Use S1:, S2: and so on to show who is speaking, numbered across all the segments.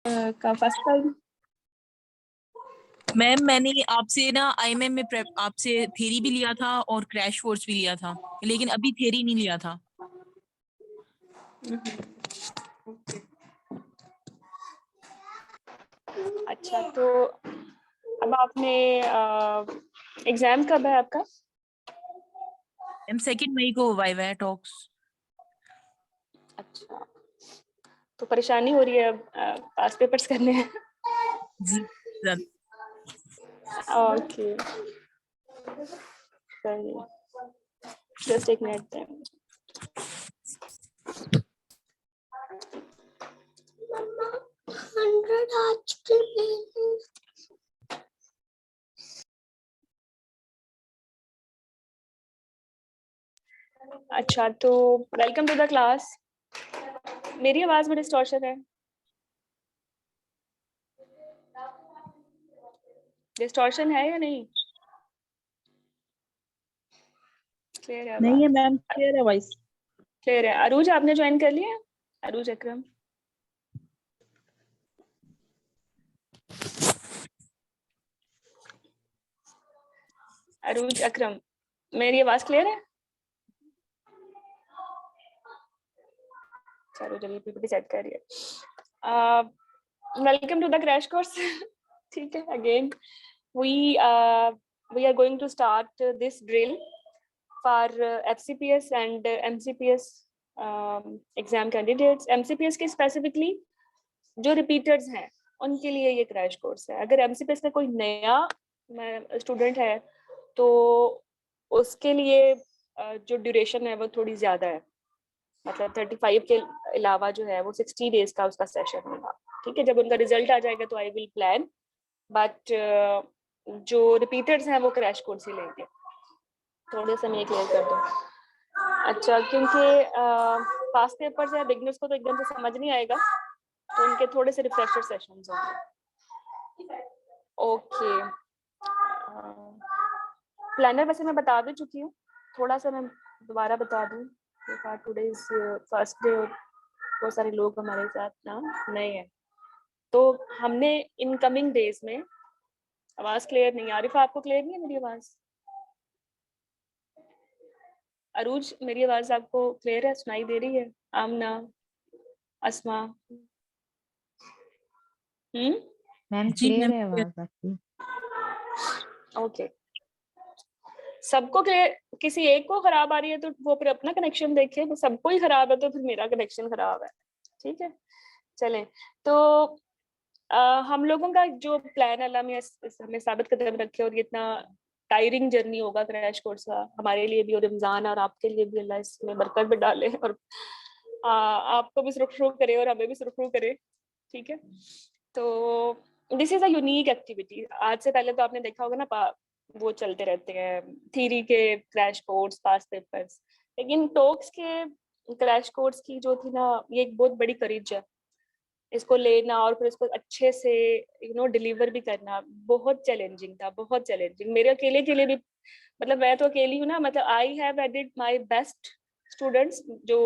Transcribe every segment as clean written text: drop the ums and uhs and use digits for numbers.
S1: का first time?
S2: Ma'am मैंने आपसे ना आईएमएम में आपसे थ्योरी भी लिया था और क्रैश कोर्स भी लिया था, लेकिन अभी थ्योरी नहीं लिया था।
S1: अच्छा, तो अब आपने एग्जाम कब है आपका?
S2: मैम 2 मई को वाइवा है टॉक्स।
S1: अच्छा, तो परेशानी हो रही है अब पास पेपर्स करने हैं?
S2: जी सर।
S1: ओके, सही, जस्ट एक मिनट दें। अच्छा, तो वेलकम टू द क्लास। मेरी आवाज में डिस्टॉर्शन है? डिस्टॉर्शन है या नहीं? क्लियर है
S3: नहीं है
S1: आवाज?
S3: मैम, क्लियर है वॉइस।
S1: क्लियर है। अरूज आपने ज्वाइन कर लिया? अरूज अकरम, अरूज अकरम, मेरी आवाज क्लियर है? चलो चलिए, पीपीटी सेट कर रही है। Welcome to the crash course. ठीक है, again we are going to start this drill for FCPS and MCPS exam candidates. MCPS के specifically जो repeaters हैं उनके लिए ये क्रैश कोर्स है। अगर MCPS का कोई नया स्टूडेंट है तो उसके लिए जो ड्यूरेशन है वो थोड़ी ज्यादा है, मतलब 35 के अलावा जो है वो 60 डेज का उसका सेशन होगा। ठीक है, जब उनका रिजल्ट आ जाएगा तो आई विल प्लान, बट जो रिपीटर्स हैं वो क्रैश कोर्स ही लेंगे। थोड़े से मैं क्लियर कर दूं। अच्छा, क्योंकि पास्ट पेपर्स है, बिगनर्स को तो एकदम से समझ नहीं आएगा, तो उनके थोड़े से रिफ्रेशर सेशंस होंगे। ओके, प्लानर वैसे मैं बता भी चुकी हूँ, थोड़ा सा मैं दोबारा बता दूँ। टुडे इज फर्स्ट डे और बहुत सारे लोग हमारे साथ ना नए हैं, तो हमने इनकमिंग डेज में, आवाज क्लियर नहीं, आरिफा आपको क्लियर नहीं है मेरी आवाज? अरूज, मेरी आवाज आपको क्लियर है, सुनाई दे रही है? आमना, अस्मा,
S3: मैम
S2: जी
S3: क्लियर
S2: मैम।
S3: है आवाज आपकी।
S1: ओके, सबको क्लियर? किसी एक को खराब आ रही है तो वो फिर अपना कनेक्शन देखे, तो सबको ही खराब है तो फिर मेरा कनेक्शन खराब है। ठीक है, चलें। तो हम लोगों का जो प्लान अल्लाह में हमें साबित कदम रखे, और ये इतना टायरिंग जर्नी होगा क्रैश कोर्स का हमारे लिए भी, और रमजान और आपके लिए भी अल्लाह इसमें बरकत भी डाले, और आपको भी सुरक्षित करे और हमें भी सुरक्षित करे। ठीक है, तो this is a unique activity. आज से पहले तो आपने देखा होगा ना, वो चलते रहते हैं थ्योरी के क्रैश कोर्स, पास पेपर्स, लेकिन टॉक्स के क्रैश कोर्स की जो थी ना, ये एक बहुत बड़ी करीज है। इसको लेना और फिर इसको अच्छे से डिलीवर भी करना बहुत चैलेंजिंग था, बहुत चैलेंजिंग। मेरे अकेले के लिए भी, मतलब मैं तो अकेली हूँ ना, मतलब I have added my best students जो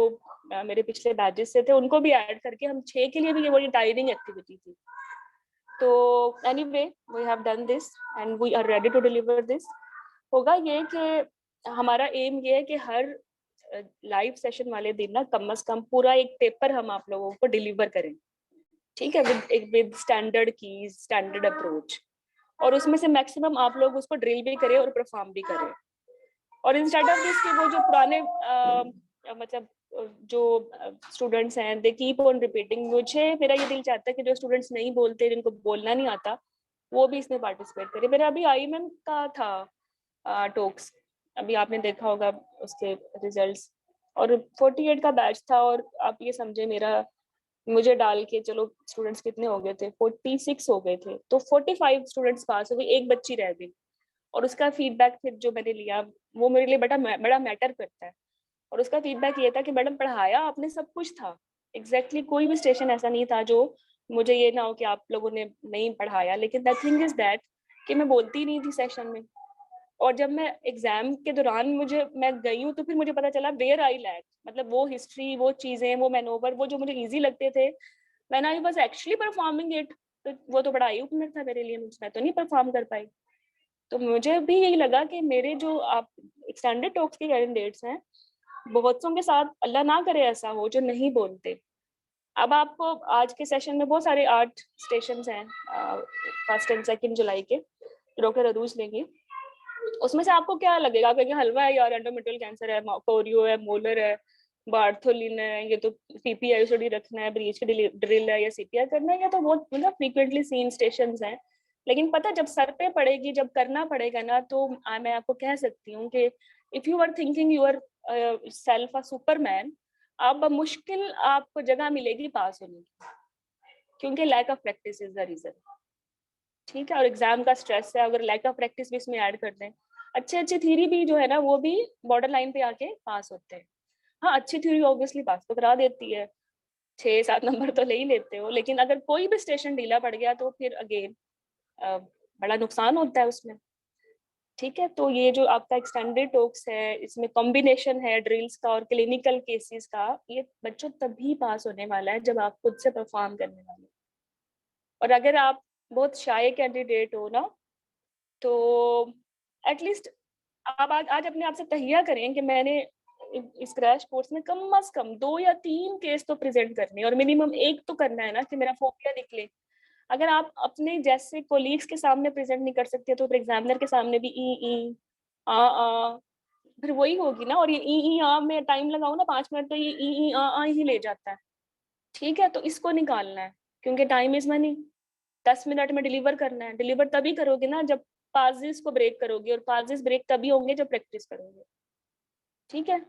S1: मेरे पिछले बैचेस से थे, उनको भी ऐड करके हम 6 के लिए भी ये बड़ी टायरिंग एक्टिविटी थी। तो anyway, we have done this and we are ready to deliver this. होगा ये कि हमारा एम ये है कि हर लाइव सेशन वाले दिन ना कम से कम पूरा एक पेपर हम आप लोगों को डिलीवर करें। ठीक है, with standard keys, standard approach, और उसमें से मैक्सिमम आप लोग उसको ड्रिल भी करें और परफॉर्म भी करें। और इंस्टेड ऑफ दिस कि वो जो पुराने मतलब जो स्टूडेंट्स हैं दे कीप ऑन रिपीटिंग, मेरा ये दिल चाहता है कि जो स्टूडेंट्स नहीं बोलते, जिनको बोलना नहीं आता, वो भी इसमें पार्टिसिपेट करें। मेरा अभी आईएमएम का था टॉक्स, अभी आपने देखा होगा उसके रिजल्ट्स, और 48 का बैच था, और आप ये समझे मुझे डाल के चलो स्टूडेंट्स कितने हो गए थे, 46 हो गए थे, तो 45 स्टूडेंट्स पास हो गए, एक बच्ची रह गई। और उसका फीडबैक फिर जो मैंने लिया वो मेरे लिए बड़ा मैटर करता है। और उसका फीडबैक ये था कि मैडम पढ़ाया आपने सब कुछ था, एग्जैक्टली कोई भी स्टेशन ऐसा नहीं था जो मुझे ये ना हो कि आप लोगों ने नहीं पढ़ाया, लेकिन द थिंग इज दैट कि मैं बोलती नहीं थी सेशन में, और जब मैं एग्जाम के दौरान मैं गई हूँ तो फिर मुझे पता चला वेयर आई लैक, मतलब वो हिस्ट्री, वो चीजें, वो मैनोवर, वो जो मुझे इजी लगते थे when I was actually performing it, तो वो तो बड़ा आई ओपनर था मेरे लिए, मैं तो नहीं परफॉर्म कर पाई। तो मुझे भी यही लगा कि मेरे जो आप एक्सटेंडेड टॉक्स के कैंडिडेट्स हैं, बहुत के साथ अल्लाह ना करे ऐसा हो जो नहीं बोलते। अब आपको आज के सेशन में बहुत सारे 8 स्टेशन हैं 1 एंड 2 जुलाई के, डॉक्टर अरूज लेंगे। उसमें से आपको क्या लगेगा? आप कहेंगे हलवा है यार, एंडोमेट्रियल कैंसर है, कोरियो है, मोलर है, बार्थोलिन है, ये तो पीपीआईसीडी रखना है, ब्रीच की ड्रिल है या सीपीआर करना है, ये तो बहुत मतलब फ्रीक्वेंटली सीन स्टेशंस हैं। लेकिन पता जब सर पे पड़ेगी, जब करना पड़ेगा ना, तो मैं आपको कह सकती हूँ कि if you are thinking you are self a superman, अब मुश्किल आपको जगह मिलेगी पास होने की, क्योंकि lack of practice is the reason. ठीक है, और एग्जाम का स्ट्रेस है, अगर लैक ऑफ प्रैक्टिस भी इसमें ऐड कर दें। अच्छे थ्योरी भी जो है ना, वो भी बॉर्डर लाइन पे आके पास होते हैं। हाँ, अच्छी थ्योरी ऑब्वियसली पास तो करा देती है, 6-7 नंबर तो ले ही लेते हो, लेकिन अगर कोई भी स्टेशन ढीला पड़ गया तो फिर अगेन बड़ा नुकसान होता है उसमें। ठीक है, तो ये जो आपका एक्सटेंडेड टॉक्स है, इसमें कॉम्बिनेशन है ड्रिल्स का और क्लिनिकल केसेस का, ये बच्चों तभी पास होने वाला है जब आप खुद से परफॉर्म करने वाले। और अगर आप बहुत शाय कैंडिडेट हो ना, तो एटलीस्ट आप आज अपने आप से तहिया करें कि मैंने इस क्रैश कोर्स में कम से कम 2 या 3 केस तो प्रेजेंट करने, और मिनिमम 1 तो करना है ना, कि मेरा फोबिया निकले। अगर आप अपने जैसे कोलीग्स के सामने प्रेजेंट नहीं कर सकते, तो फिर एग्जामिनर के सामने भी ई आ फिर वही होगी ना। और ये ई आ में टाइम लगाओ ना 5 मिनट, तो ये ई आ ही ले जाता है। ठीक है, तो इसको निकालना है, क्योंकि टाइम इज मनी। 10 मिनट में डिलीवर करना है। डिलीवर तभी करोगे ना जब पाजेस को ब्रेक करोगे, और पाजेस ब्रेक तभी होंगे जब प्रैक्टिस करोगे। ठीक है,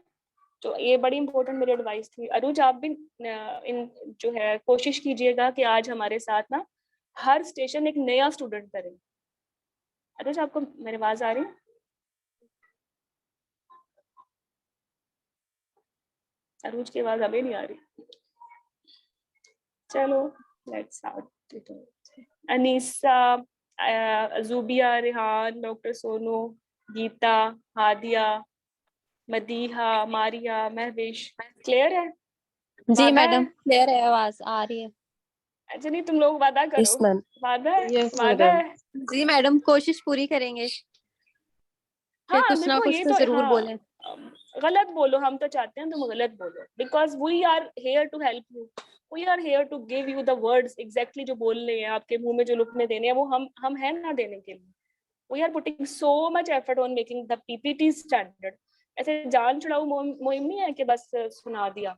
S1: तो ये बड़ी इंपॉर्टेंट मेरी एडवाइस थी। अरुज, आप भी इन जो है कोशिश कीजिएगा कि आज हमारे साथ ना हर स्टेशन एक नया स्टूडेंट करे। अरुज, आपको मेरी आवाज आ रही है? अरुज की आवाज अभी नहीं आ रही। चलो, let's out. Anisa, Zubia, Rihan, doctor Sonu, Geeta, Hadiya, Madiha, Maria, Mahvish, clear है?
S4: जी
S1: वादा है?
S4: मैडम, क्लियर है, आवाज आ रही है।
S1: अच्छा, नहीं तुम लोग वादा करो।
S3: Yes ma'am.
S1: वादा है?
S3: यस
S1: वादा
S3: मैडम।
S1: है?
S4: जी मैडम, कोशिश पूरी करेंगे, फिर
S1: हाँ
S4: कुछ ना
S1: देखो,
S4: कुछ
S1: ये
S4: तो
S1: तो
S4: जरूर
S1: हाँ,
S4: बोले।
S1: गलत बोलो, हम तो चाहते हैं तुम गलत बोलो, because we are here to help you, we are here to give you the words exactly जो बोलने हैं, आपके मुंह में जो लुकने देने हैं, वो हम हैं ना देने के लिए। We are putting so much effort on making the PPT standard. ऐसे जान छुड़ाऊ मुहिम नहीं है कि बस सुना दिया।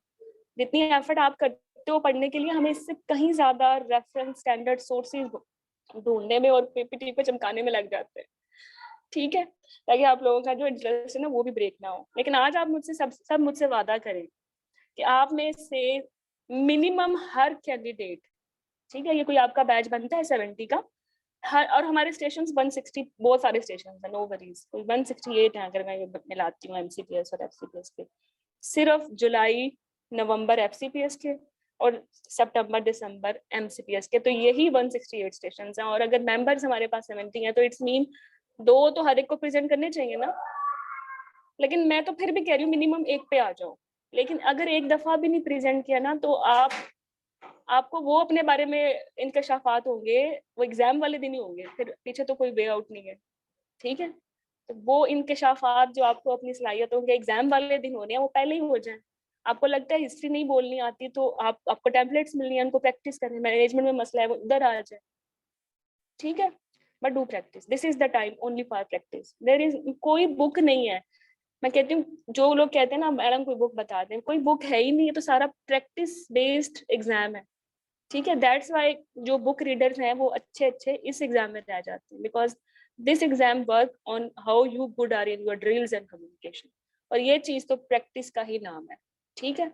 S1: जितनी एफर्ट आप करते हो पढ़ने के लिए, हमें इससे कहीं ज्यादा रेफरेंस स्टैंडर्ड सोर्सेज ढूंढने में और पीपीटी पे चमकाने में लग जाते हैं। ठीक है, ताकि आप लोगों का जो इंटरेस्ट है ना, वो भी ब्रेक ना हो। लेकिन आज आप मुझसे सब मुझसे वादा करें कि आप में से मिनिमम हर कैंडिडेट, ठीक है, ये कोई आपका बैच बनता है 70 का, हर, और हमारे स्टेशन 160 बहुत सारे स्टेशन है, नो वरीज, कोई 168 है अगर मैं मिलाती हूँ एमसीपीएस और एफसीपीएस के। सिर्फ जुलाई नवंबर एफसीपीएस के और सितंबर दिसंबर एमसीपीएस के, तो यही 168 स्टेशन हैं। और अगर मेंबर्स हमारे पास 70 हैं, तो इट्स मीन 2 तो हर एक को प्रेजेंट करने चाहिए ना। लेकिन मैं तो फिर भी कह रही हूँ मिनिमम 1 पे आ जाओ। लेकिन अगर एक दफा भी नहीं प्रेजेंट किया ना, तो आपको वो अपने बारे में इंकशाफात होंगे, वो एग्जाम वाले दिन ही होंगे, फिर पीछे तो कोई वे आउट नहीं है। ठीक है, तो वो इंकशाफात जो आपको अपनी सलाहियतों के एग्जाम वाले दिन होने हैं, वो पहले ही हो जाए। आपको लगता है हिस्ट्री नहीं बोलनी आती, तो आपको टेम्पलेट्स मिलनी है, उनको प्रैक्टिस करनी, मैनेजमेंट में मसला है, वो उधर आ जाए। ठीक है, but do practice, this is the time only for practice. There is कोई बुक नहीं है। मैं कहती हूँ, जो लोग कहते हैं ना मैडम कोई बुक बता दें, कोई बुक है ही नहीं है, तो सारा प्रैक्टिस बेस्ड एग्जाम है। ठीक है, दैट्स वाई जो बुक रीडर्स हैं वो अच्छे इस एग्जाम में रह जाते हैं, because this exam work on how you good are in your drills and communication, और ये चीज तो प्रैक्टिस का ही नाम है। ठीक है,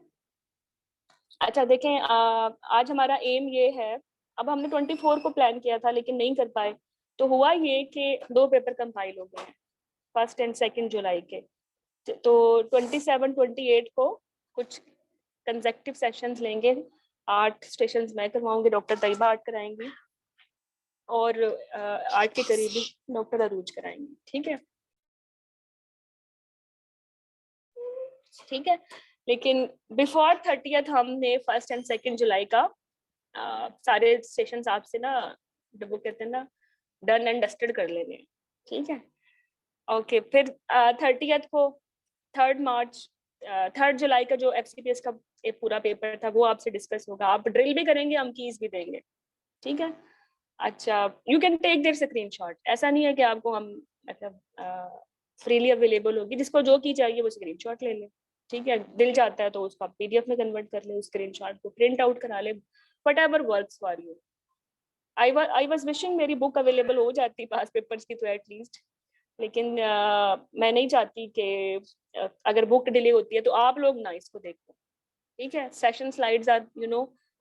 S1: अच्छा देखें, आज हमारा एम ये है, अब हमने 24 को प्लान किया था लेकिन नहीं कर पाए, तो हुआ ये कि 2 पेपर कंपाइल हो गए हैं 1 एंड 2 जुलाई के। तो 27-28 को कुछ कंसेक्टिव सेशंस लेंगे। 8 स्टेशंस मैं करवाऊंगी, डॉक्टर तैयबा 8 कराएंगी, और 8 के करीबी डॉक्टर अरूज कराएंगी। ठीक है, ठीक है, लेकिन बिफोर 30th हमने 1 एंड 2 जुलाई का सारे सेशंस आपसे ना वो कहते हैं ना डन एंड डस्टेड कर लेने हैं, ठीक है। ओके, फिर 30th को 3 जुलाई का जो FCPS का एक पूरा पेपर था वो आपसे डिस्कस होगा। आप ड्रिल भी करेंगे, हम कीज भी देंगे, ठीक है। अच्छा, you can take their screenshot, ऐसा नहीं है कि आपको हम मतलब फ्रीली अवेलेबल होगी, जिसको जो की चाहिए वो स्क्रीनशॉट ले ले, ठीक है। दिल चाहता है तो उसको आप PDF में कन्वर्ट कर ले, उस स्क्रीनशॉट को प्रिंट आउट करा ले, whatever works for you. I was wishing मेरी बुक अवेलेबल हो जाती पास पेपर्स की तो एटलीस्ट, लेकिन मैं नहीं चाहती कि अगर बुक डिले होती है तो आप लोग ना इसको देखो, ठीक है। सेशन स्लाइड्स आर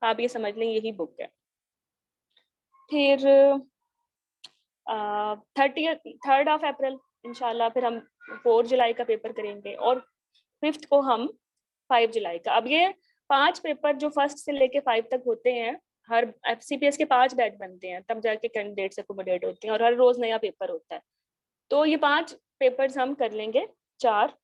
S1: आप ये समझ लें यही बुक है। फिर 3rd ऑफ अप्रैल इंशाल्लाह फिर हम 4 जुलाई का पेपर करेंगे और 5th को हम 5 जुलाई का। अब ये 5 पेपर जो 1st से लेके 5 तक होते हैं, हर FCPS के 5 बैच बनते हैं, तब जाके कैंडिडेट्स अकोमोडेट होते हैं और हर रोज नया पेपर होता है। तो ये 5 पेपर्स हम कर लेंगे 4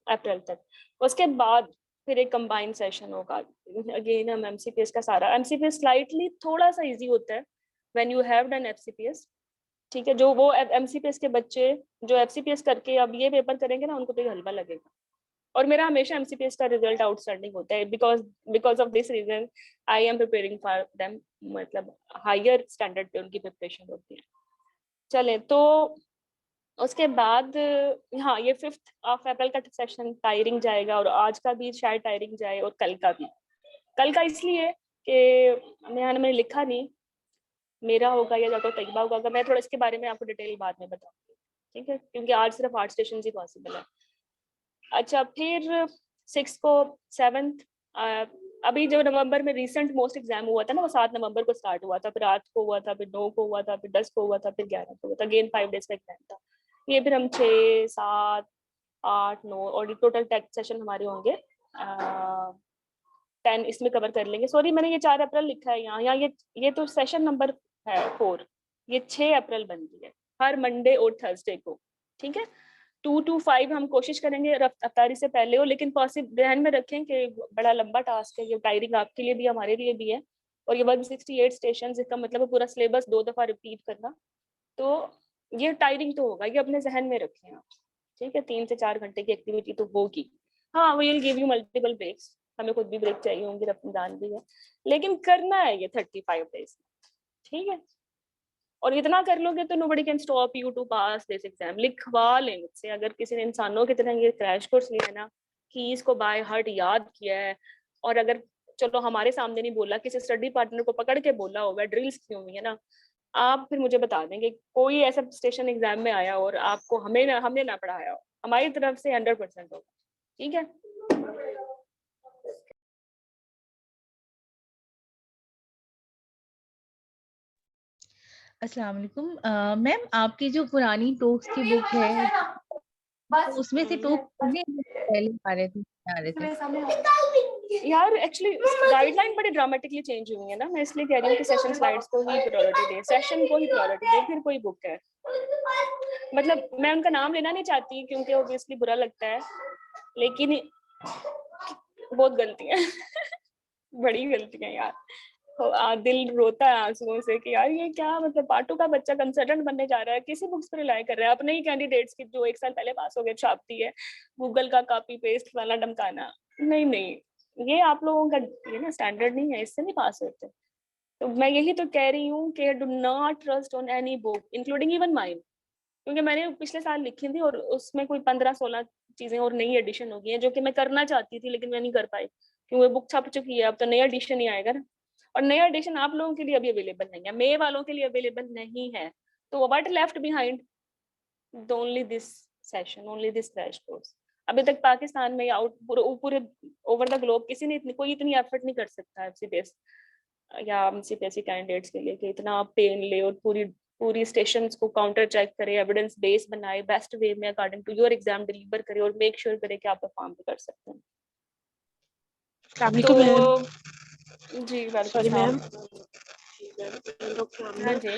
S1: अप्रैल तक। उसके बाद फिर एक कंबाइन सेशन होगा। अगेन हम MCPS का सारा, MCPS स्लाइटली थोड़ा सा इजी होता है when you have done FCPS, ठीक है। जो वो MCPS के बच्चे जो FCPS करके अब ये पेपर करेंगे ना, उनको तो ये हलवा लगेगा। और मेरा हमेशा MCPS का रिजल्ट आउटस्टैंडिंग होता है, because of this reason I am preparing for them, मतलब हायर स्टैंडर्ड पे उनकी प्रिपरेशन होती है। चले तो उसके बाद हाँ, ये 5th ऑफ अप्रैल का सेशन टायरिंग जाएगा और आज का भी शायद टायरिंग जाए और कल का भी। कल का इसलिए कि मैंने लिखा नहीं, मेरा होगा या तो तैयबा होगा, मैं थोड़ा इसके बारे में आपको डिटेल बाद में बताऊंगी, ठीक है, क्योंकि आज सिर्फ 8 स्टेशन ही पॉसिबल है। अच्छा, फिर 6 को 7th अभी जो नवंबर में रिसेंट मोस्ट एग्जाम हुआ था ना, वो 7 नवंबर को स्टार्ट हुआ था, फिर 8 को हुआ था, फिर 9 को हुआ था, फिर 10 को हुआ था, फिर 11 को हुआ था। अगेन 5 डेज का एग्जाम था ये। फिर हम 6, 7, 8, 9 और टोटल 10 सेशन हमारे होंगे, 10 इसमें कवर कर लेंगे। सॉरी, मैंने ये 4 अप्रैल लिखा है यहाँ ये तो सेशन नंबर है 4, ये 6 अप्रैल बनती है हर मंडे और थर्सडे को, ठीक है। 2 to 5 हम कोशिश करेंगे रफ्तारी से पहले हो, लेकिन पॉसिबल ध्यान में रखें कि बड़ा लंबा टास्क है ये, टायरिंग आपके लिए भी हमारे लिए भी है। और ये 168 स्टेशन, इसका मतलब पूरा सिलेबस 2 दफा रिपीट करना, तो ये टायरिंग तो होगा, ये अपने जहन में रखें आप, ठीक है। 3 से 4 घंटे की एक्टिविटी तो होगी। हाँ, will give you multiple breaks, हमें खुद भी ब्रेक चाहिए होंगे, रमजान भी है, लेकिन करना है ये 35 डेज, ठीक है। और इतना कर लोगे तो nobody can stop you to pass this exam. लिखवा लें मुझसे, अगर किसी ने इंसानों की तरह ये क्रैश कोर्स लिया है ना, कि इसको बाय हार्ट याद किया है, और अगर चलो हमारे सामने नहीं बोला, किसी स्टडी पार्टनर को पकड़ के बोला होगा, ड्रिल्स की हुई है ना, आप फिर मुझे बता देंगे कोई ऐसा स्टेशन एग्जाम में आया और आपको हमने ना पढ़ाया हो, हमारी तरफ से 100% होगा, ठीक है।
S3: अस्सलाम वालेकुम मैम, आपकी जो पुरानी टॉक्स की बुक है तो उसमें से टॉक पहले आ रहे थे।
S1: यार एक्चुअली गाइडलाइन बड़ी ड्रामेटिकली चेंज हुई है ना, मैं इसलिए कह रही हूँ कि सेशन स्लाइड्स को ही प्रायोरिटी दे, सेशन को ही प्रायोरिटी दे, फिर कोई बुक है। मतलब मैं उनका नाम लेना नहीं चाहती क्योंकि ऑब्वियसली बुरा लगता है, लेकिन बहुत गलतियां बड़ी गलतियां यार, दिल रोता है आंसुओं से कि यार ये क्या, मतलब पार्टू का बच्चा कंसल्टेंट बनने जा रहा है, किसी बुक्स पर रिलाई कर रहा है, अपने ही कैंडिडेट्स की जो 1 साल पहले पास हो गए छापती है, गूगल का कॉपी पेस्ट वाला डमकाना। नहीं, ये आप लोगों का ये ना स्टैंडर्ड नहीं है, इससे नहीं पास होते। तो मैं यही तो कह रही हूँ कि do not trust on any book including even mine, क्योंकि मैंने पिछले साल लिखी थी और उसमें कोई 15-16 चीजें और नई एडिशन हो गई है जो कि मैं करना चाहती थी लेकिन मैं नहीं कर पाई क्योंकि बुक छप चुकी है। अब तो नया एडिशन ही आएगा ना, और नया एडिशन आप लोगों के लिए अभी अवेलेबल नहीं है, मे वालों के लिए अवेलेबल नहीं है। तो what left behind, only this session, only this crash course. अभी तक पाकिस्तान में पूरे ओवर द ग्लोब किसी ने कोई इतनी एफर्ट नहीं कर सकता FCPS या MCPSC कैंडिडेट्स के लिए कि इतना पेन ले और पूरी स्टेशंस को काउंटर चेक करे, एविडेंस बेस बनाए, बेस्ट वे में according to your exam deliver करे और मेक श्योर करे कि आप परफॉर्म भी कर सकते हैं। तो जी
S5: सॉरी मैम, डॉक्टर
S1: हाँ
S5: आमना।
S1: जी।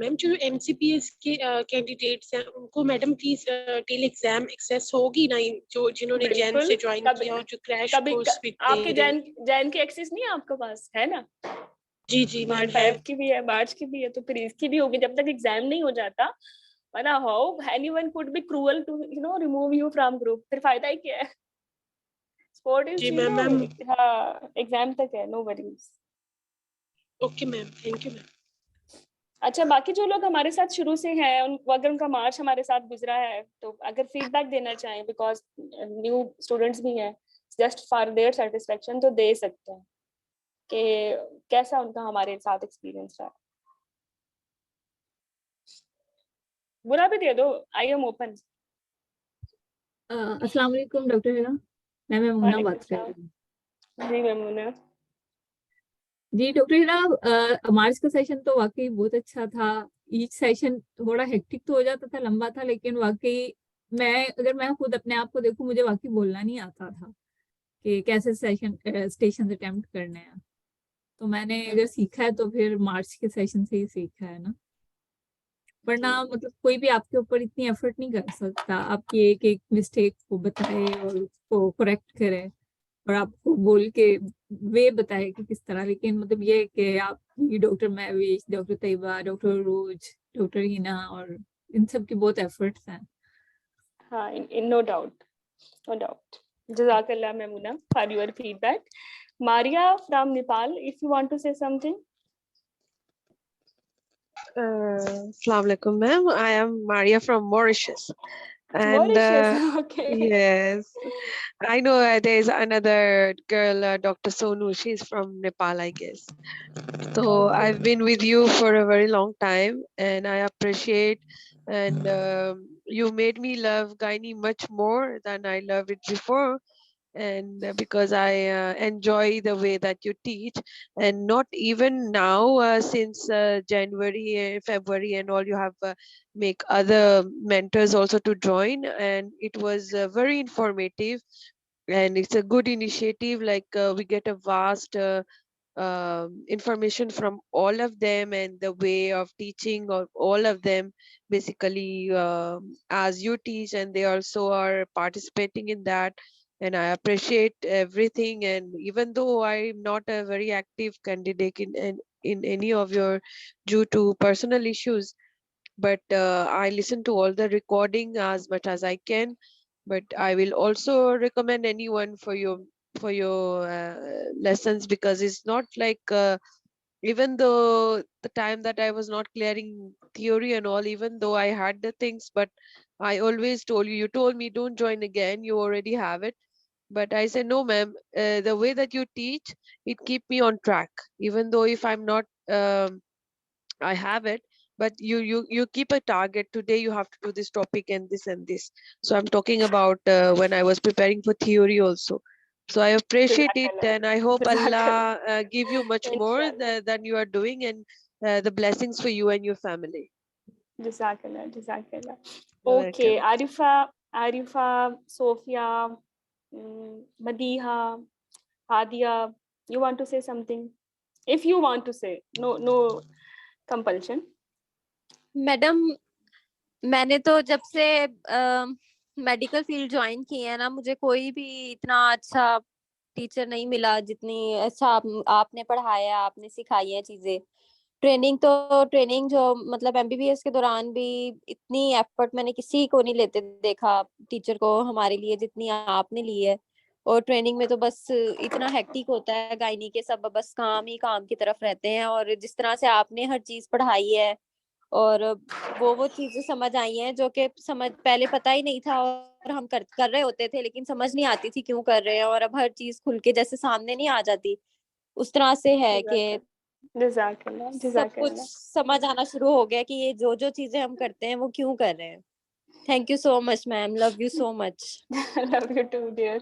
S5: मैम जो MCPS के कैंडिडेट्स हैं उनको madam please tell exam access होगी ना, जो जिन्होंने जैन
S1: बिल्कुल।
S5: से ज्वाइन
S1: कभी
S5: किया और जो क्रैश
S1: कभी
S5: कोर्स भी दे
S1: आपके
S5: रहे हैं।
S1: जैन की एक्सेस नहीं है आपके पास, है ना?
S5: जी जी मैम
S1: मार्च
S5: है।
S1: 5 की भी है, मार्च की भी है, तो फिर इसकी भी होगी जब तक एग्जाम नहीं हो जाता। वरना how anyone could be cruel to remove you from group, फिर फायदा ही क्या है? स्पोर्ट इज
S5: जी मैम।
S1: हाँ, एग्जाम तक है, no worries.
S5: Okay ma'am, thank you ma'am.
S1: अच्छा, बाकी जो लोग हमारे साथ शुरू से हैं अगर उनका मार्च हमारे साथ गुजरा है तो अगर फीडबैक देना चाहें, बिकॉज न्यू स्टूडेंट्स भी हैं, जस्ट फॉर देयर सेटिस्फेक्शन, तो दे सकते हैं कि कैसा उनका हमारे साथ एक्सपीरियंस रहा। बुरा भी दे दो, आई एम ओपन।
S6: अस्सलाम वालेकुम डॉक्टर हिना, मैं मेमुना बात कर रही हूँ।
S1: जी मेमुना।
S6: जी डॉक्टर हिना, मार्च का सेशन तो वाकई बहुत अच्छा था। ईच सेशन थोड़ा हेक्टिक तो हो जाता था, लंबा था, लेकिन वाकई अगर मैं खुद अपने आप को देखूं, मुझे वाकई बोलना नहीं आता था कि कैसे स्टेशन अटेम्प्ट करने हैं। तो मैंने अगर सीखा है तो फिर मार्च के सेशन से ही सीखा है ना, वरना मतलब कोई भी आपके ऊपर इतनी एफर्ट नहीं कर सकता आपकी एक एक मिस्टेक को बताए और उसको करेक्ट करे और आपको बोल के वे बताए कि किस तरह। लेकिन मतलब ये कि आप doctor Mahvish, doctor Tayyaba, doctor Rose, doctor Hina और इन सब की बहुत एफर्ट्स हैं।
S1: हाँ, no doubt, no doubt. Jazakallah Memuna for your feedback. Maria from Nepal, if you want to say something.
S7: Assalamu alaikum, ma'am. I am Maria from Mauritius. And
S1: Mauritius, okay.
S7: yes, I know there is another girl, Dr. Sonu. She's from Nepal, I guess. So
S1: Okay.
S7: I've been with you for a very long time, and I appreciate. And you made me love gynae much more than I loved it before. And because I enjoy the way that you teach, and not even now, since January, February, and all, you have make other mentors also to join, and it was very informative, and it's a good initiative. Like we get a vast information from all of them, and the way of teaching of all of them, basically as you teach, and they also are participating in that, and I appreciate everything. And even though I'm not a very active candidate in any of your, due to personal issues, but I listen to all the recording as much as I can. But I will also recommend anyone for your lessons, because it's not like even though the time that I was not clearing theory and all, even though I had the things, but I always told you, you told me don't join again, you already have it. But I said, no ma'am, the way that you teach, it keep me on track, even though if I'm not I have it, but you keep a target. Today you have to do this topic and this and this. So I'm talking about when I was preparing for theory also. So I appreciate it,
S1: Jazakallah.
S7: and I hope
S1: Jazakallah.
S7: Allah give you much more
S1: Inshallah.
S7: than you are doing, and the blessings for you and your family.
S1: Jazakallah, Jazakallah.
S7: You're
S1: Okay,
S7: welcome.
S1: Arifa, Sophia, Madiha, Hadia, you want to say something? If you want to say, no compulsion.
S4: Madam, मैंने तो जब से medical field join की है ना, मुझे कोई भी इतना अच्छा टीचर नहीं मिला जितनी अच्छा आपने पढ़ाया, आपने सिखाई है चीजें। ट्रेनिंग जो मतलब MBBS के दौरान भी इतनी एफर्ट मैंने किसी को नहीं लेते देखा टीचर को हमारे लिए जितनी आपने ली है। और ट्रेनिंग में तो बस इतना हेक्टिक होता है, गायनी के सब बस काम ही काम की तरफ रहते हैं। और जिस तरह से आपने हर चीज पढ़ाई है और वो चीजें समझ आई हैं जो कि समझ पहले पता ही नहीं था, और हम कर रहे होते थे लेकिन समझ नहीं आती थी क्यों कर रहे हैं। और अब हर चीज खुल के जैसे सामने नहीं आ जाती, उस तरह से है कि
S1: Jazakallah,
S4: सब कुछ
S1: Jazakallah.
S4: समझ आना शुरू हो गया कि ये जो चीजें हम करते हैं वो क्यों कर रहे हैं। Thank you so much ma'am, love you so much.
S1: Love you too, dear.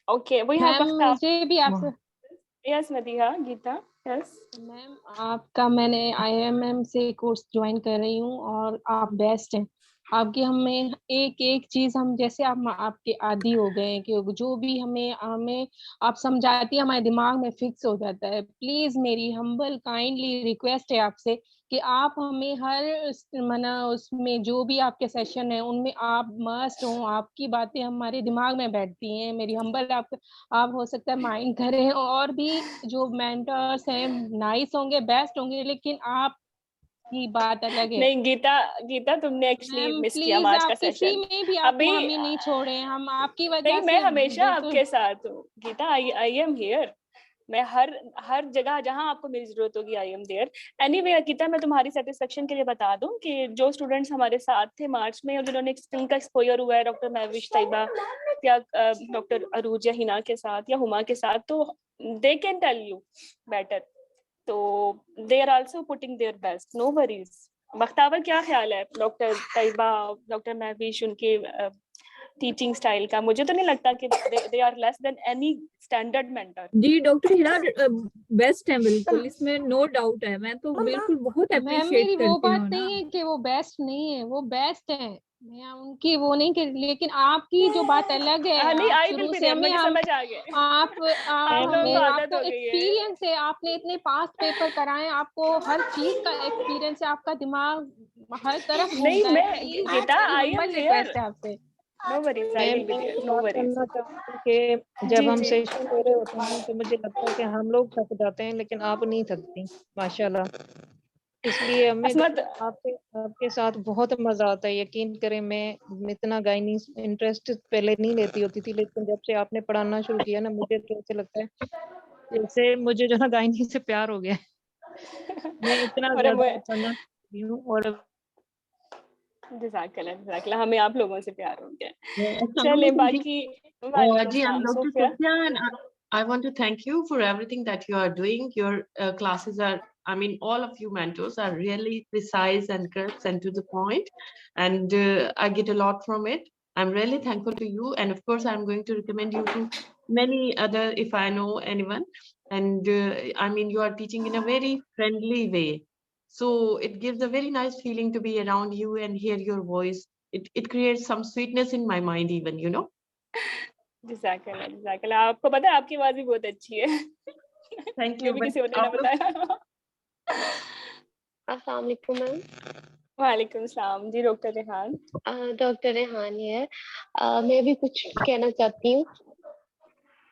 S1: Okay, we have
S8: ma'am मुझे भी आपसे,
S1: Yes, Madiha, Geeta, yes.
S8: Ma'am आपका मैंने IMM से कोर्स ज्वाइन कर रही हूँ और आप बेस्ट हैं।
S5: आपकी हमें एक एक चीज हम जैसे आप आपके आदी हो गए हैं कि जो भी हमें हमें आप समझाती है हमारे दिमाग में फिक्स हो जाता है। प्लीज मेरी हम्बल काइंडली रिक्वेस्ट है आपसे कि आप हमें हर मना उसमें जो भी आपके सेशन है उनमें आप मस्ट हो, आपकी बातें हमारे दिमाग में बैठती हैं। मेरी हम्बल आप हो सकता है माइंड करें, और भी जो मेंटर्स हैं नाइस होंगे, बेस्ट होंगे, लेकिन आप की बात अलग है।
S1: नहीं गीता, गीता तुमने एक्चुअली
S5: मैम
S1: मिस किया
S5: प्लीज
S1: मार्च का
S5: आप किसी
S1: सेशन।
S5: में भी आप
S1: अभी
S5: हमें नहीं छोड़े, हम आपकी
S1: नहीं,
S5: वजह
S1: मैं
S5: से
S1: हमेशा
S5: बिल्कुल।
S1: आपके साथ हूँ गीता। I am here. मैं हर हर जगह जहां आपको मेरी जरूरत होगी I am there. Anyway Geeta, मैं तुम्हारी सेटिस्फेक्शन के लिए बता दूं कि जो स्टूडेंट्स हमारे साथ थे मार्च में और जिन्होंने जिनका एक्सपोजर हुआ है डॉक्टर महविश तैयबा या डॉक्टर अरूज या हिना के साथ या हुमा के साथ, तो they can tell you better. तो they are also putting their best, no worries. Bakhtawar, क्या ख्याल है डॉक्टर तैयबा, डॉक्टर महविश, उनके टीचिंग स्टाइल का? मुझे तो नहीं लगता कि they are less than any standard mentor.
S6: जी डॉक्टर हिना बेस्ट है, बिल्कुल इसमें नो डाउट है। मैं तो बिल्कुल बहुत
S5: मैम
S6: अप्रिशिएट
S5: मेरी वो
S6: करती
S5: बात
S6: हूँ ना।
S5: नहीं है कि वो बेस्ट नहीं है, वो बेस्ट है। मैं उनकी वो नहीं कर, लेकिन आपकी जो बात अलग है।
S1: नहीं,
S5: आप
S1: आई विल
S5: शुरू
S1: बी
S5: से
S1: देयर,
S5: हमें
S1: मुझे
S5: हम
S1: समझ आ गया।
S5: आप
S1: आप लोगों
S5: हमें
S1: को आदत
S5: आपको
S1: हो गई है।
S5: एक्सपीरियंस है, आपने इतने पास्ट पेपर कराए, आपको हर चीज का एक्सपीरियंस है, आपका दिमाग हर तरफ
S1: नहीं,
S5: घूमता है।
S1: मैं
S5: प्लीज
S1: गीता,
S5: मेरी
S1: I am
S5: humble
S1: there,
S5: request है आपसे।
S1: No worries, I
S8: ma'am
S1: will be
S8: मैं
S1: देयर,
S8: एक
S1: नो
S8: बात
S1: वरीज।
S8: करना चाहूंगी कि जब
S1: जी
S8: हम
S1: जी।
S8: सेशन ले रहे होते हैं तो मुझे लगता है कि हम लोग थक जाते हैं, लेकिन आप नहीं थकती माशाल्लाह। इसलिए हमें
S1: असमत,
S8: आपसे आपके साथ बहुत मजा आता है। यकीन करें, मैं इतना गायनी इंटरेस्ट पहले नहीं लेती होती थी, लेकिन जब से आपने पढ़ाना शुरू किया ना, मुझे तो ऐसे लगता है जैसे मुझे जो ना गायनी से प्यार हो गया है। मैं इतना
S1: और
S8: ज्यादा पढ़ना चाहती हूँ। और
S1: जज़ाकल्लाह, हमें आप लोगों से प्यार हो गया। चले
S9: Assalamualaikum ji.
S1: बाकी, वालेकुम
S9: Ji, I'm
S1: सलाम
S9: Dr.
S1: सोफिया।
S9: Sofia, and I want to thank you for everything that you are doing. Your classes are, I mean, all of you mentors are really precise and crisp and to the point, and I get a lot from it. I'm really thankful to you, and of course, I'm going to recommend you to many other if I know anyone. And I mean, you are teaching in a very friendly way, so it gives a very nice feeling to be around you and hear your voice. It creates some sweetness in my mind even, you know.
S1: जज़ाकल्लाह, आपको पता है आपकी आवाज भी बहुत अच्छी है।
S9: Thank
S1: ये
S9: you.
S1: भी
S9: But
S1: किसी और ने ना
S9: out of
S1: बताया।
S10: अस्सलाम वालेकुम मैम।
S1: वालेकुम सलाम जी, डॉक्टर रेहान।
S10: डॉक्टर रेहान है। मैं भी कुछ कहना चाहती हूँ।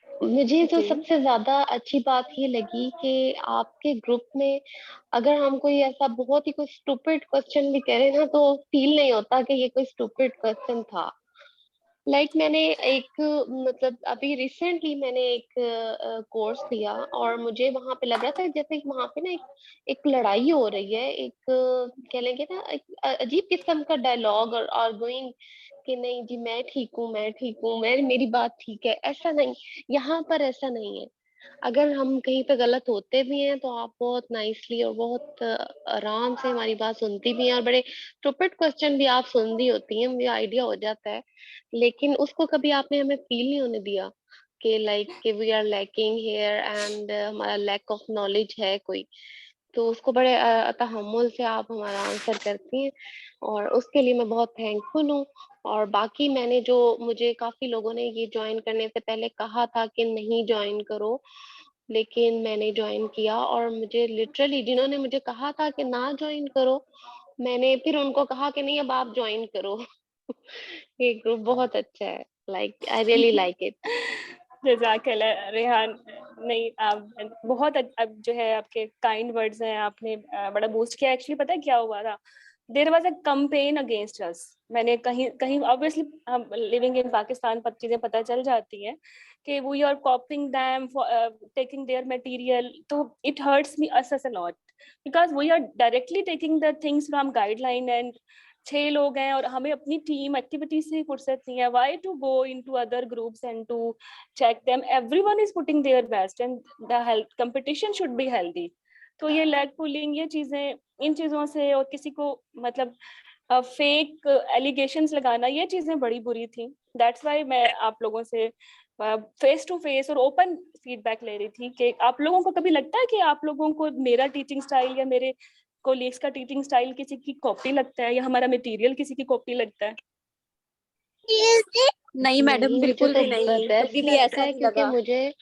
S10: मुझे जो
S1: जी
S10: सबसे ज्यादा अच्छी बात ये लगी कि आपके ग्रुप में अगर हम कोई ऐसा बहुत ही कोई स्टूपिड क्वेश्चन भी करें ना, तो फील नहीं होता कि ये कोई स्टूपिड क्वेश्चन था। मैंने एक मतलब अभी रिसेंटली मैंने एक कोर्स लिया, और मुझे वहां पे लग रहा था जैसे कि वहां पे ना एक लड़ाई हो रही है, एक कह लेंगे ना एक अजीब किस्म का डायलॉग और आर्गुइंग कि नहीं जी मैं ठीक हूँ, मैं ठीक हूँ, मैं मेरी बात ठीक है। ऐसा नहीं, यहाँ पर ऐसा नहीं है। अगर हम कहीं पे गलत होते भी हैं तो आप बहुत नाइसली और बहुत आराम से हमारी बात सुनती भी हैं, और बड़े स्टूपिड क्वेश्चन भी आप सुन रही होती हैं, मुझे आइडिया हो जाता है। लेकिन उसको कभी आपने हमें फील नहीं होने दिया कि कि we are lacking here and हमारा लैक ऑफ नॉलेज है कोई। तो उसको बड़े तहम्मुल से आप हमारा आंसर करती हैं, और उसके लिए मैं बहुत थैंकफुल हूँ। और बाकी मैंने जो मुझे काफी लोगों ने ये ज्वाइन करने से पहले कहा था कि नहीं ज्वाइन करो, लेकिन मैंने ज्वाइन किया, और मुझे लिटरली जिन्होंने मुझे कहा था कि ना ज्वाइन करो, मैंने फिर उनको कहा कि नहीं अब आप ज्वाइन करो। ये ग्रुप बहुत अच्छा है, आई रियली लाइक इट।
S1: जज़ाकल्लाह रेहान। नहीं, आप बहुत अब जो है आपके काइंड वर्ड्स हैं, आपने बड़ा बूस्ट किया। एक्चुअली पता है क्या हुआ था, there was a campaign against us. मैंने कहीं कहीं ऑब्वियसली हम लिविंग इन पाकिस्तान पर चीजें पता चल जाती हैं कि we are copying them, taking their material, तो it hurts me as a lot because we are directly taking the things from guideline, and 6 लोग हैं और हमें अपनी टीम एक्टिविटीज से फुर्सत नहीं है। Why to go into other groups and to check them? Everyone is putting their best and the health competition should be healthy. तो ये लेग पुलिंग, ये चीजें, इन चीजों से और किसी को मतलब फेक एलिगेशंस लगाना, ये चीजें बड़ी बुरी थी। दैट्स वाई मैं आप लोगों से फेस टू फेस और ओपन फीडबैक ले रही थी कि आप लोगों को कभी लगता है कि आप लोगों को मेरा टीचिंग स्टाइल या मेरे कोलीग्स का टीचिंग स्टाइल किसी की कॉपी लगता है या हमारा मटेरियल किसी की कॉपी लगता है?
S4: नहीं मैडम,
S10: नहीं, मुझे
S4: बिल्कुल
S10: तो
S4: भी नहीं,
S10: बेस्ट
S4: कभी भी
S10: लगता
S4: ऐसा
S10: है
S4: नहीं
S10: क्योंकि
S4: लगा।
S10: मुझे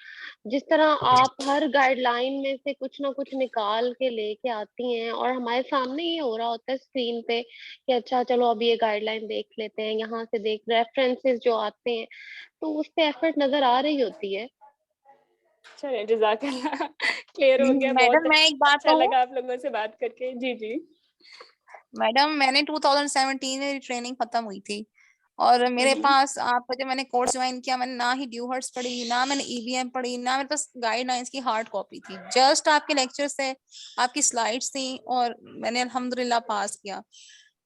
S10: जिस तरह आप हर गाइडलाइन में से कुछ ना कुछ निकाल के लेके आती हैं और हमारे सामने ये हो रहा होता है स्क्रीन पे कि अच्छा चलो अभी ये गाइडलाइन देख लेते हैं, यहाँ से देख रेफरेंसेस जो आते हैं तो उस पे एफर्ट नजर आ रही होती है।
S1: चलिए जज़ाकल्लाह, क्लियर हो गया।
S11: मैडम
S1: बहुत
S11: मैं एक बात
S1: अच्छा
S11: कहूँ,
S1: लगा आप लोगों से बात करके। जी जी।
S11: मैडम मैंने 2017 में मेरी ट्रेनिंग खत्म हुई थी और मेरे पास आपका जब मैंने कोर्स ज्वाइन किया, मैंने ना ही ड्यूहर्ट्स पढ़ी, ना मैंने ईवीएम पढ़ी, ना मेरे पास गाइडलाइंस की हार्ड कॉपी थी। जस्ट आपके लेक्चर्स थे, आपकी स्लाइड्स थी और मैंने अल्हम्दुलिल्लाह पास किया।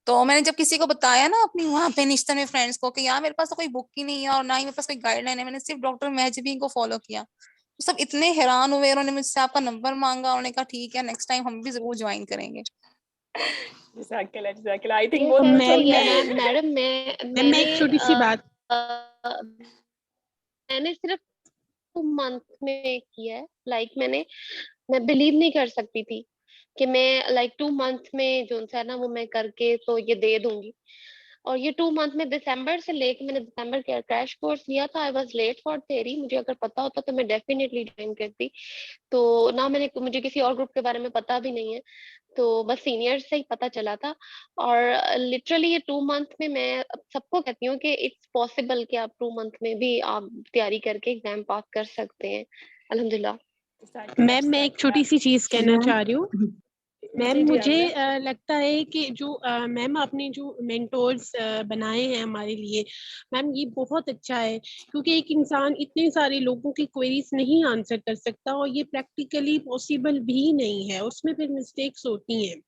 S11: तो मैंने जब किसी को बताया ना अपनी वहां पे निश्चित में फ्रेंड्स को कि यार मेरे पास तो कोई बुक ही नहीं है और ना ही मेरे पास कोई गाइडलाइन है, मैंने सिर्फ डॉक्टर महजबी को फॉलो किया, तो सब इतने हैरान हुए। उन्होंने मुझसे आपका नंबर मांगा, उन्होंने कहा ठीक है नेक्स्ट टाइम हम भी जरूर ज्वाइन करेंगे।
S1: जज़ाकल्लाह जज़ाकल्लाह। आई थिंक
S10: ये
S1: वो
S10: सब
S1: तो
S10: सही है
S1: मैं
S10: मैडम।
S5: मैं एक छोटी सी बात
S10: मैंने सिर्फ 2 मंथ में किया है। मैं बिलीव नहीं कर सकती थी कि मैं 2 मंथ में जो है ना वो मैं करके तो ये दे दूंगी। और ये 2 मंथ में दिसंबर से लेके मैंने दिसंबर के क्रैश कोर्स लिया था। I was late for theory. मुझे अगर पता होता तो मैं डेफिनेटली ज्वाइन करती। तो ना मुझे किसी और ग्रुप के बारे में पता भी नहीं है, तो बस सीनियर से ही पता चला था। और लिटरली ये 2 मंथ में मैं सबको कहती हूँ कि इट्स पॉसिबल कि आप 2 मंथ में भी आप तैयारी करके एग्जाम पास कर सकते हैं अल्हम्दुलिल्लाह।
S5: मैं एक छोटी सी चीज कहना चाह रही हूँ। मैम
S1: जी जी
S5: मुझे
S1: आमिना।
S5: लगता है कि जो मैम आपने जो मेंटोर्स बनाए हैं हमारे लिए, मैम ये बहुत अच्छा है क्योंकि एक इंसान इतने सारे लोगों की क्वेरीज नहीं आंसर कर सकता और ये प्रैक्टिकली पॉसिबल भी नहीं है, उसमें फिर मिस्टेक्स होती हैं।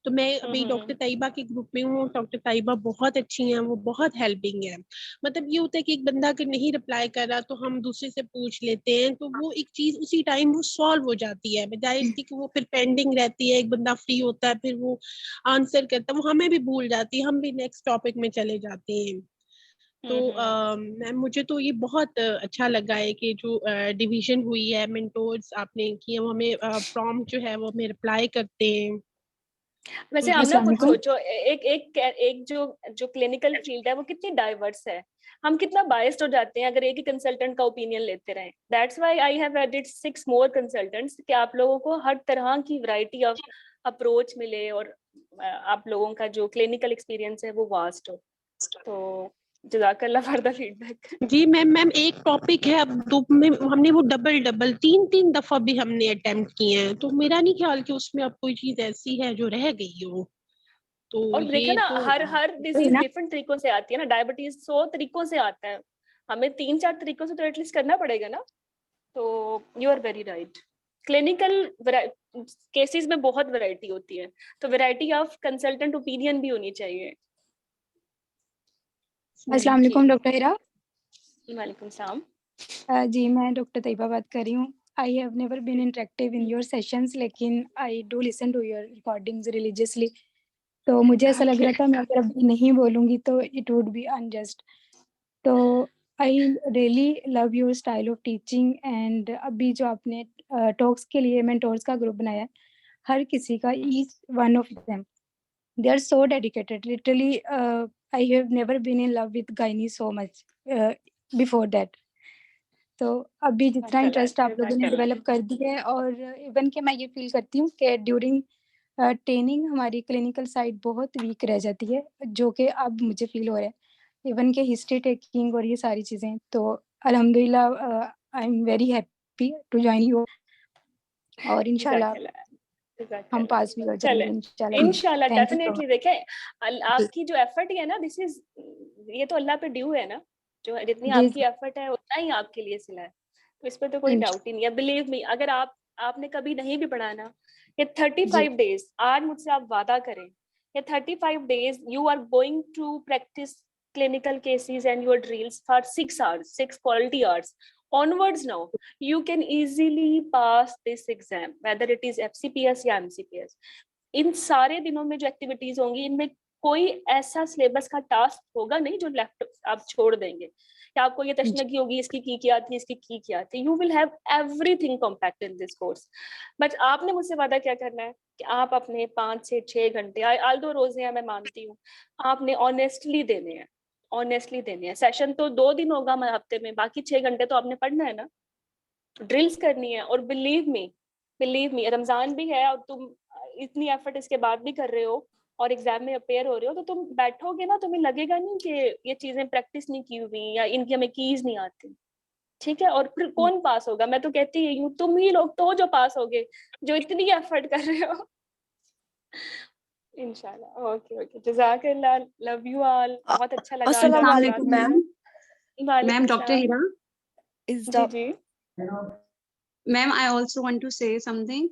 S5: तो मैं अभी डॉक्टर तैयबा के ग्रुप में हूँ। डॉक्टर तैयबा बहुत अच्छी हैं, वो बहुत हेल्पिंग है। मतलब ये होता है कि एक बंदा अगर नहीं रिप्लाई कर रहा तो हम दूसरे से पूछ लेते हैं, तो वो एक चीज उसी टाइम वो सॉल्व हो जाती है, बजाय इसके कि वो फिर पेंडिंग रहती है। एक बंदा फ्री होता है फिर वो आंसर करता है, वो हमें भी भूल जाती है, हम भी नेक्स्ट टॉपिक में चले जाते हैं। तो मैम मुझे तो ये बहुत अच्छा लगा है कि जो डिवीजन हुई है, मेंटोर्स आपने किए, वो हमें प्रॉम्प्ट जो है वो हमें रिप्लाई करते हैं।
S1: वैसे हम ना खुद सोचो, एक जो क्लिनिकल फील्ड है वो कितनी डाइवर्स है। हम कितना बायस्ड हो जाते हैं अगर एक ही कंसल्टेंट का ओपिनियन लेते रहें। That's why I have added 6 more consultants कि आप लोगों को हर तरह की वैरायटी ऑफ अप्रोच मिले और आप लोगों का जो क्लिनिकल एक्सपीरियंस है वो वास्ट हो। तो जज़ाकल्लाह फॉर द फीडबैक।
S5: जी मैम एक टॉपिक है, अब दो में हमने वो डबल 3 दफा भी हमने अटेम्प्ट किए हैं, तो मेरा नहीं ख्याल कि उसमें अब कोई चीज ऐसी है जो रह गई हो। तो
S1: और देखिए
S5: ये
S1: ना
S5: तो
S1: हर डिजीज डिफरेंट तरीकों से आती है ना। डायबिटीज 100 तरीकों से आता है, हमें 3-4 तरीकों से तो एटलीस्ट करना पड़ेगा ना। तो you are very right. Clinical cases में बहुत वैरायटी होती है, तो वैरायटी ऑफ कंसल्टेंट ओपिनियन भी होनी चाहिए।
S12: अस्सलाम वालेकुम डॉक्टर हिरा।
S1: वालेकुम सलाम।
S12: जी मैं डॉक्टर तैयबा बात कर रही हूँ। I have never been interactive in your sessions, लेकिन I do listen to your recordings religiously. तो मुझे ऐसा लग रहा था मैं अगर अभी नहीं बोलूँगी तो इट वुड बी अनजस्ट। तो I really love your style of teaching. And अभी जो आपने टॉक्स के लिए मेंटोर्स का ग्रुप बनाया, हर किसी का each one of them they are so dedicated. Literally I have never been in love with gynae so much before that. तो अभी जितना इंटरेस्ट आप लोगों ने डेवलप कर दिया है, और इवन कि मैं ये फील करती हूँ कि ड्यूरिंग ट्रेनिंग हमारी क्लिनिकल साइड बहुत वीक रह जाती है, जो कि अब मुझे फील हो रहा है। इवन के हिस्ट्री टेकिंग और ये सारी चीज़ें, तो अल्हम्दुलिल्लाह I am very happy to join you. और इंशाल्लाह हम पास भी हो जाएंगे
S1: इंशाल्लाह
S12: थैंक यू सो
S1: डेफिनेटली। देखें आपकी जो एफर्ट है ना, दिस इज, ये तो अल्लाह पे ड्यू है ना। जो जितनी
S12: जी
S1: आपकी एफर्ट है उतना ही आपके लिए सिला है, तो इस पे तो कोई डाउट ही नहीं है। बिलीव मी, अगर आपने कभी नहीं भी पढ़ा ना, ये 35 डेज, आज मुझसे आप वादा करें, ये 35 days you are going to practice clinical cases and your drills for 6 hours, 6 quality hours onwards. Now you can easily pass this exam, whether it is FCPS या MCPS. इन सारे दिनों में जो एक्टिविटीज होंगी, इनमें कोई ऐसा सिलेबस का टास्क होगा नहीं जो लेफ्ट आप छोड़ देंगे कि आपको ये तशनगी होगी इसकी की क्या थी, इसकी की क्या थी। You will have everything compact in this course, but आपने मुझसे वादा क्या करना है कि आप अपने 5 से 6 घंटे, आल्दो रोजे हैं मैं मानती हूँ, आपने ऑनेस्टली देने हैं, ऑनेस्टली देने हैं। सेशन तो 2 दिन होगा हफ्ते में, बाकी 6 घंटे तो आपने पढ़ना है ना, ड्रिल्स करनी है। और बिलीव मी रमजान भी है और तुम इतनी एफर्ट इसके बाद भी कर रहे हो और एग्जाम में अपेयर हो रहे हो, तो तुम बैठोगे ना, तुम्हें लगेगा नहीं कि ये चीजें प्रैक्टिस नहीं की हुई या इनकी हमें कीज नहीं आती, ठीक है। और फिर कौन पास होगा? मैं तो कहती हूँ तुम ही लोग तो जो पास होगे, जो इतनी एफर्ट कर रहे हो। इंशाल्लाह। ओके ओके, जज़ाकल्लाह, लव यू ऑल। बहुत अच्छा लगा
S13: अस्सलाम
S1: आपसे
S13: वालेकुम
S1: बात
S13: मैम।
S1: करके। वालेकुम
S13: मैम डॉक्टर
S1: सलाम।
S13: हिरा
S1: जी जी
S13: ma'am, I also want to say something.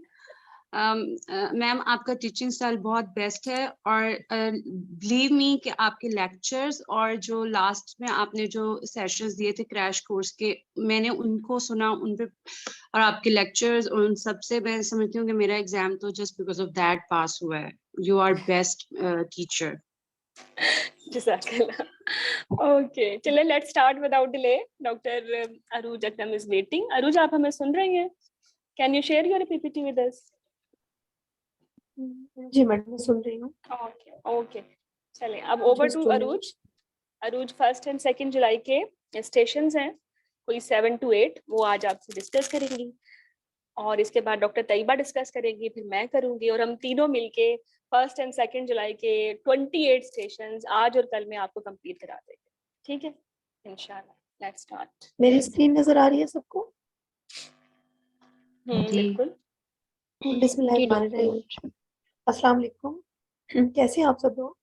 S13: Ma'am आपका टीचिंग स्टाइल बहुत बेस्ट है और बिलीव मी कि आपके लेक्चर्स और जो लास्ट में आपने जो सेशंस दिए थे क्रैश कोर्स के, मैंने उनको सुना, उन पे और आपके लेक्चर्स, उन सबसे मैं समझती हूँ कि मेरा एग्जाम तो just because of that pass हुआ है। You are best teacher.
S1: जज़ाकल्लाह। ओके चलिए, let's start without delay. Doctor Arooj Akram is waiting. Arooj, आप हमें सुन रही हैं? Can you share your PPT with us?
S14: जी मैडम, मैं सुन रही हूँ।
S1: ओके ओके, चलिए अब ओवर टू अरूज। अरूज 1 और 2 जुलाई के स्टेशंस हैं, कोई 7 to 8, वो आज आपसे डिस्कस करेंगी और इसके बाद डॉक्टर तैयबा डिस्कस करेंगी, फिर मैं करूंगी और हम तीनों मिलके 1 और 2 जुलाई के 28 स्टेशंस आज और कल में आपको कंप्लीट करा देंगे, ठीक है इंशाल्लाह। Let's start.
S14: मेरी स्क्रीन नजर आ रही है सबको?
S1: बिल्कुल।
S14: बिस्मिल्लाहिर्रहमानिर्रहीम। अस्सलाम वालेकुम। कैसे हैं आप सब लोग?